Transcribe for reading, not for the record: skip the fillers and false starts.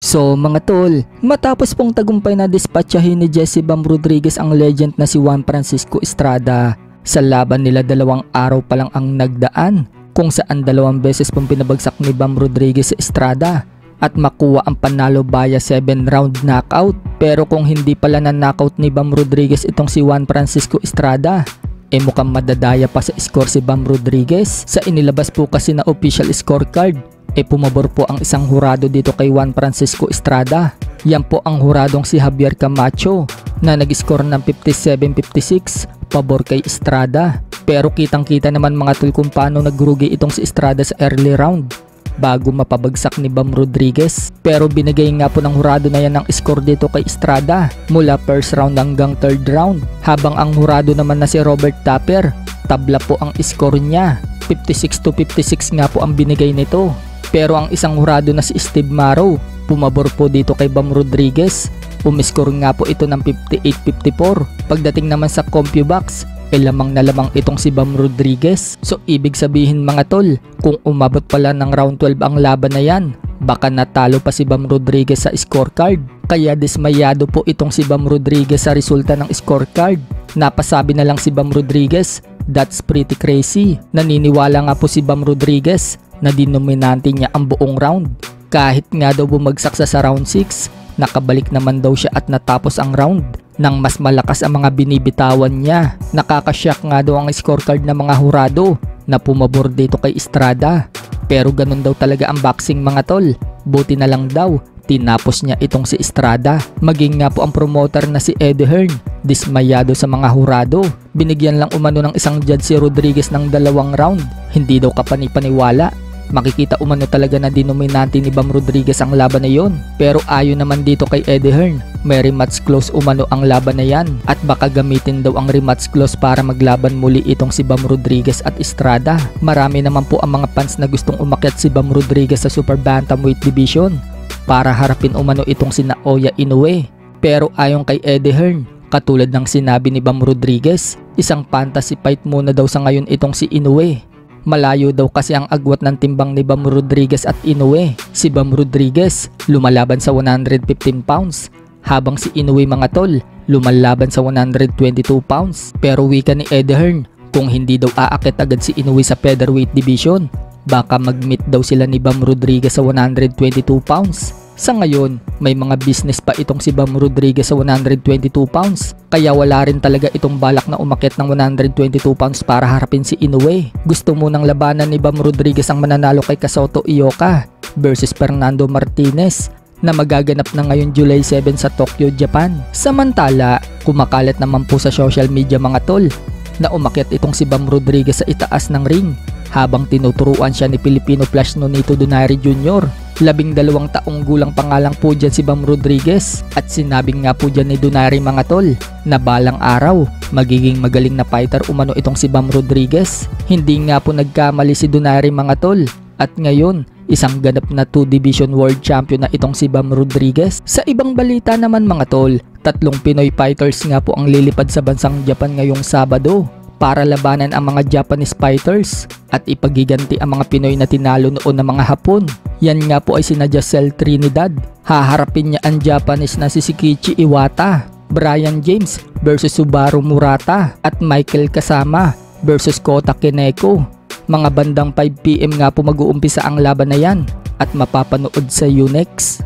So mga tol, matapos pong tagumpay na dispatchahin ni Jesse Bam Rodriguez ang legend na si Juan Francisco Estrada, sa laban nila 2 araw pa lang ang nagdaan kung saan 2 beses pong pinabagsak ni Bam Rodriguez sa Estrada at makuha ang panalo via 7-round knockout. Pero kung hindi pala na knockout ni Bam Rodriguez itong si Juan Francisco Estrada, mukhang madadaya pa sa score si Bam Rodriguez. Sa inilabas po kasi na official scorecard, pumabor po ang isang hurado dito kay Juan Francisco Estrada. Yan po ang huradong si Javier Camacho na nag-score ng 57-56 pabor kay Estrada. Pero kitang-kita naman mga tol kung paano nagrugi itong si Estrada sa early round bago mapabagsak ni Bam Rodriguez. Pero binigay nga po ng hurado na yan ng score dito kay Estrada mula first round hanggang third round. Habang ang hurado naman na si Robert Tapper, tabla po ang score niya, 56-56 nga po ang binigay nito. Pero ang isang hurado na si Steve Marrow, pumabor po dito kay Bam Rodriguez. Umiscore nga po ito ng 58-54. Pagdating naman sa CompuBox, lamang na lamang itong si Bam Rodriguez. So ibig sabihin mga tol, kung umabot pala ng round 12 ang laban na yan, baka natalo pa si Bam Rodriguez sa scorecard. Kaya dismayado po itong si Bam Rodriguez sa resulta ng scorecard. Napasabi na lang si Bam Rodriguez, "That's pretty crazy." Naniniwala nga po si Bam Rodriguez na dinominante niya ang buong round. Kahit nga daw bumagsak sa round 6, nakabalik naman daw siya at natapos ang round nang mas malakas ang mga binibitawan niya. Nakakashock nga daw ang scorecard ng mga hurado na pumabor dito kay Estrada. Pero ganun daw talaga ang boxing mga tol. Buti na lang daw, tinapos niya itong si Estrada. Maging nga po ang promoter na si Eddie Hearn, dismayado sa mga hurado. Binigyan lang umano ng isang judge si Rodriguez ng 2 round. Hindi daw kapanipaniwala. Makikita umano talaga na dinominante ni Bam Rodriguez ang laban na yon. Pero ayon naman dito kay Eddie Hearn, may rematch clause umano ang laban na yan at baka gamitin daw ang rematch clause para maglaban muli itong si Bam Rodriguez at Estrada. Marami naman po ang mga fans na gustong umakyat si Bam Rodriguez sa super bantamweight division para harapin umano itong si Naoya Inoue. Pero ayon kay Eddie Hearn, katulad ng sinabi ni Bam Rodriguez, isang fantasy fight muna daw sa ngayon itong si Inoue. Malayo daw kasi ang agwat ng timbang ni Bam Rodriguez at Inoue. Si Bam Rodriguez lumalaban sa 115 pounds habang si Inoue mga tol lumalaban sa 122 pounds. Pero wika ni Eddie Hearn, kung hindi daw aakit agad si Inoue sa featherweight division, baka mag-meet daw sila ni Bam Rodriguez sa 122 pounds. Sa ngayon, may mga business pa itong si Bam Rodriguez sa 122 pounds. Kaya wala rin talaga itong balak na umakyat ng 122 pounds para harapin si Inoue. Gusto munang labanan ni Bam Rodriguez ang mananalo kay Kazuto Ioka versus Fernando Martinez na magaganap na ngayon July 7 sa Tokyo, Japan. Samantala, kumakalat naman po sa social media mga tol na umakyat itong si Bam Rodriguez sa itaas ng ring habang tinuturuan siya ni Filipino Flash Nonito Donaire Jr. 12 taong gulang pangalang po dyan si Bam Rodriguez at sinabing nga po dyan ni Donaire mga tol na balang araw magiging magaling na fighter umano itong si Bam Rodriguez. Hindi nga po nagkamali si Donaire mga tol at ngayon isang ganap na 2 division world champion na itong si Bam Rodriguez. Sa ibang balita naman mga tol, 3 Pinoy fighters nga po ang lilipad sa bansang Japan ngayong Sabado para labanan ang mga Japanese fighters at ipagiganti ang mga Pinoy na tinalo noon ng mga Hapon. Yan nga po ay sina Jacel Trinidad. Haharapin niya ang Japanese na si Shikichi Iwata, Brian James versus Subaru Murata at Michael Kasama versus Kota Kaneko. Mga bandang 5 PM nga po mag-uumpisa ang laban na yan at mapapanood sa Unex.